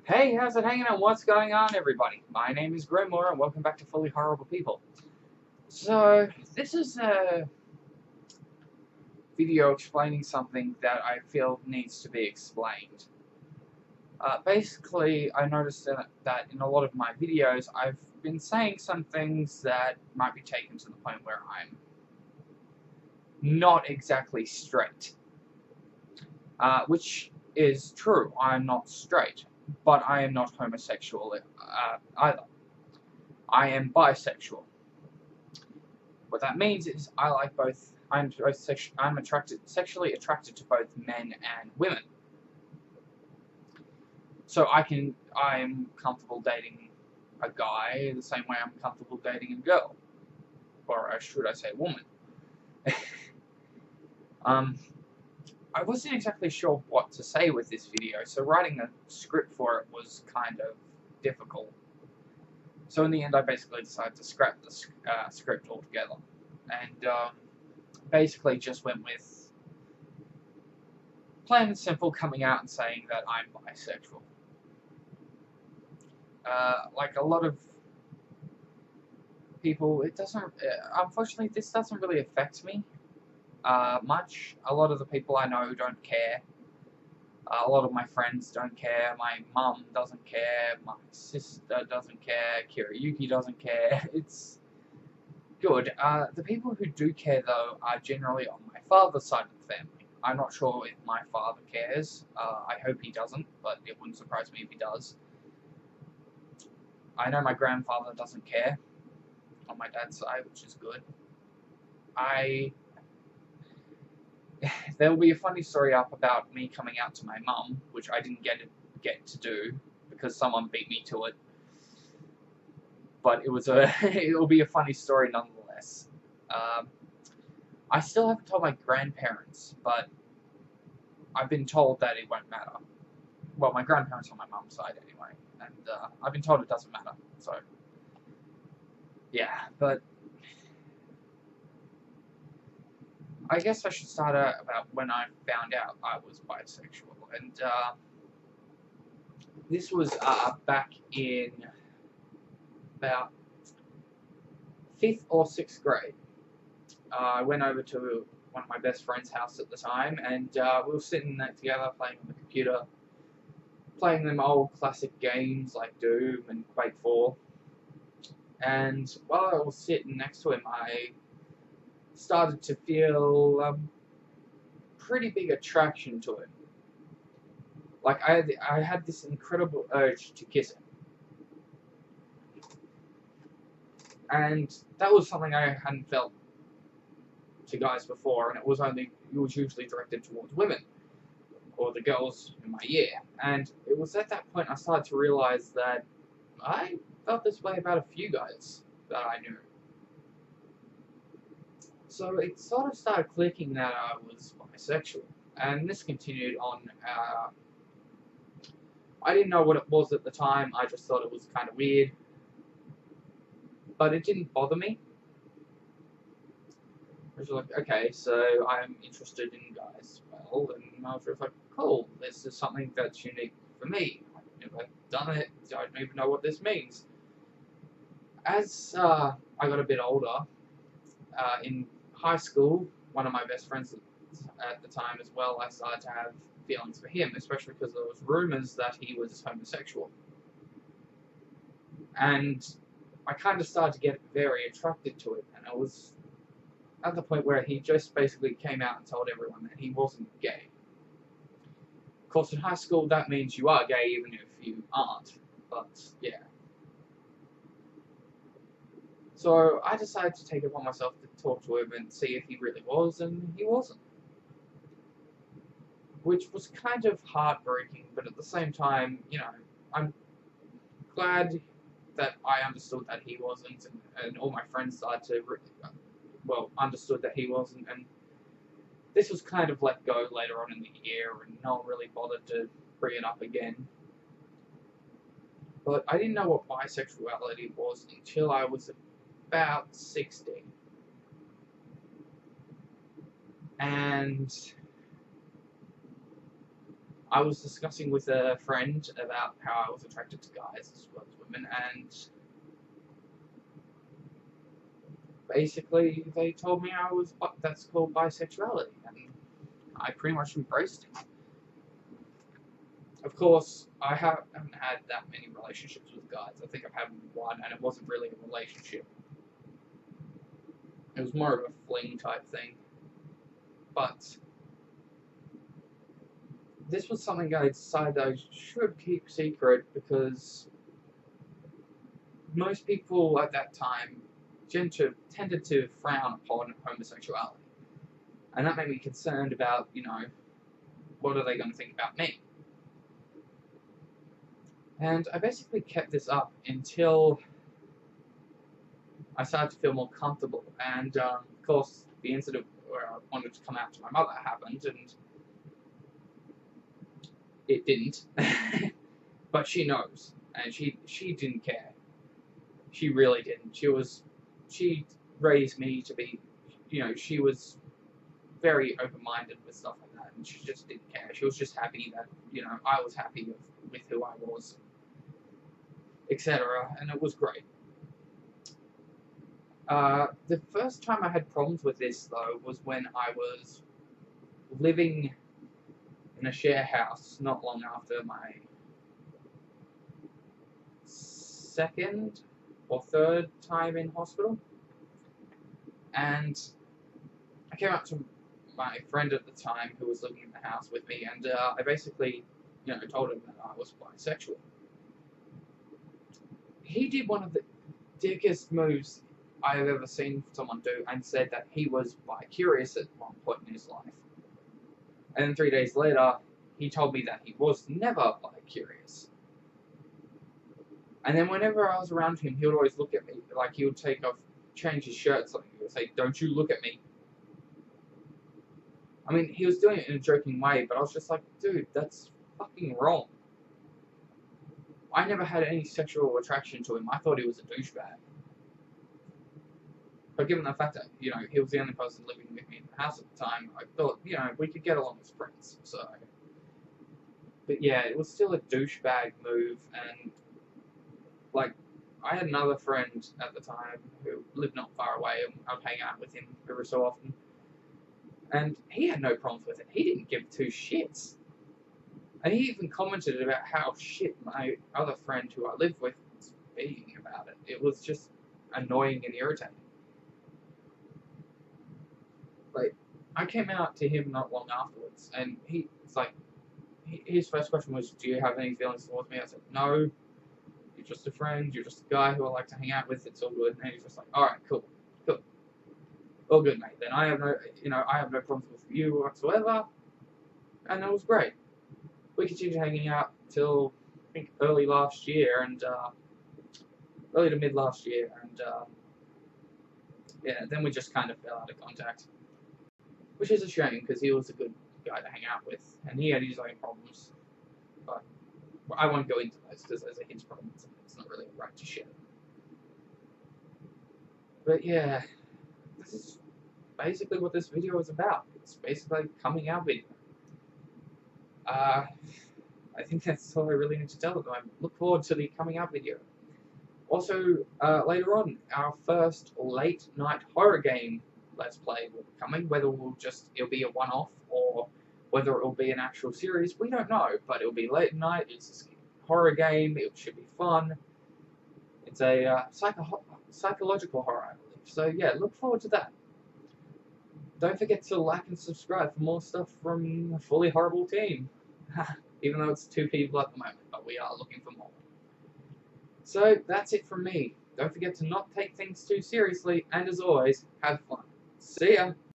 Hey, how's it hanging out? What's going on, everybody? My name is Grenmore, and welcome back to Fully Horrible People. So, this is a video explaining something that I feel needs to be explained. Basically, I noticed that in a lot of my videos, I've been saying some things that might be taken to the point where I'm not exactly straight. Which is true, I'm not straight, but I am not homosexual either. I am bisexual. What that means is I like both. I'm sexually attracted to both men and women. So I'm comfortable dating a guy the same way I'm comfortable dating a girl, or should I say, woman. I wasn't exactly sure what to say with this video, so writing a script for it was kind of difficult. So in the end, I basically decided to scrap the script altogether, and basically just went with plain and simple coming out and saying that I'm bisexual. Like a lot of people, it doesn't. Unfortunately, this doesn't really affect me much. A lot of the people I know don't care. A lot of my friends don't care. My mum doesn't care. My sister doesn't care. Kirayuki doesn't care. It's good. The people who do care, though, are generally on my father's side of the family. I'm not sure if my father cares. I hope he doesn't, but it wouldn't surprise me if he does. I know my grandfather doesn't care on my dad's side, which is good. There will be a funny story up about me coming out to my mum, which I didn't get to do because someone beat me to it. But it will be a funny story nonetheless. I still haven't told my grandparents, but I've been told that it won't matter. Well, my grandparents on my mum's side anyway, and I've been told it doesn't matter. So, yeah, but I guess I should start out about when I found out I was bisexual, and this was back in about 5th or 6th grade. I went over to one of my best friend's house at the time, and we were sitting there together playing on the computer, playing them old classic games like Doom and Quake 4. And while I was sitting next to him, I started to feel pretty big attraction to him. Like I had this incredible urge to kiss him. And that was something I hadn't felt to guys before, and it was usually directed towards women or the girls in my year. And it was at that point I started to realize that I felt this way about a few guys that I knew. So it sort of started clicking that I was bisexual, and this continued on. I didn't know what it was at the time. I just thought it was kind of weird, but it didn't bother me. I was like, okay, so I'm interested in guys. Well, and I was just like, cool, this is something that's unique for me. I've never done it, so I don't even know what this means. As I got a bit older, in high school, one of my best friends at the time as well, I started to have feelings for him, especially because there was rumours that he was homosexual. And I kind of started to get very attracted to it, and I was at the point where he just basically came out and told everyone that he wasn't gay. Of course, in high school, that means you are gay even if you aren't, but yeah. So I decided to take it upon myself to talk to him and see if he really was, and he wasn't. Which was kind of heartbreaking, but at the same time, you know, I'm glad that I understood that he wasn't, and all my friends started to, understood that he wasn't, and this was kind of let go later on in the year, and no one really bothered to bring it up again. But I didn't know what bisexuality was until I was about 16. And I was discussing with a friend about how I was attracted to guys as well as women, and basically they told me that's called bisexuality, and I pretty much embraced it. Of course, I haven't had that many relationships with guys. I think I've had one, and it wasn't really a relationship. It was more of a fling type thing. But this was something I decided I should keep secret because most people at that time tended to frown upon homosexuality. And that made me concerned about, what are they going to think about me? And I basically kept this up until I started to feel more comfortable. And, of course, the incident where I wanted to come out to my mother happened, and it didn't. But she knows, and she didn't care. She really didn't. She raised me to be, she was very open-minded with stuff like that, and she just didn't care. She was just happy that, I was happy with who I was, etc., and it was great. The first time I had problems with this, though, was when I was living in a share house not long after my second or third time in hospital. And I came up to my friend at the time who was living in the house with me, and I basically, told him that I was bisexual. He did one of the dickest moves I've ever seen someone do, and said that he was bi-curious at one point in his life. And then 3 days later, he told me that he was never bi-curious. And then whenever I was around him, he would always look at me, like he would change his shirt, something. He would say, "Don't you look at me." I mean, he was doing it in a joking way, but I was just like, dude, that's fucking wrong. I never had any sexual attraction to him. I thought he was a douchebag. But given the fact that, he was the only person living with me in the house at the time, I thought, we could get along as friends, so. But yeah, it was still a douchebag move, and, I had another friend at the time who lived not far away, and I'd hang out with him every so often. And he had no problems with it. He didn't give two shits. And he even commented about how shit my other friend who I lived with was being about it. It was just annoying and irritating. I came out to him not long afterwards, and his first question was, "Do you have any feelings towards me?" I said, "No, you're just a friend, you're just a guy who I like to hang out with, it's all good." And he's just like, "Alright, cool. All good, mate. Then I have no problems with you whatsoever." And it was great. We continued hanging out till, I think, early to mid last year, and then we just kind of fell out of contact. Which is a shame, because he was a good guy to hang out with, and he had his own problems. But I won't go into those, because those are his problems, and it's not really right to share. But yeah, this is basically what this video is about. It's basically a coming out video. I think that's all I really need to tell at the moment. Look forward to the coming out video. Also, later on, our first late night horror game Let's Play will be coming. Whether it'll be a one-off, or whether it will be an actual series, we don't know. But it'll be late night. It's a horror game. It should be fun. It's a psychological horror, I believe. So yeah, look forward to that. Don't forget to like and subscribe for more stuff from the Fully Horrible team. Even though it's 2 people at the moment, but we are looking for more. So that's it from me. Don't forget to not take things too seriously, and as always, have fun. See ya!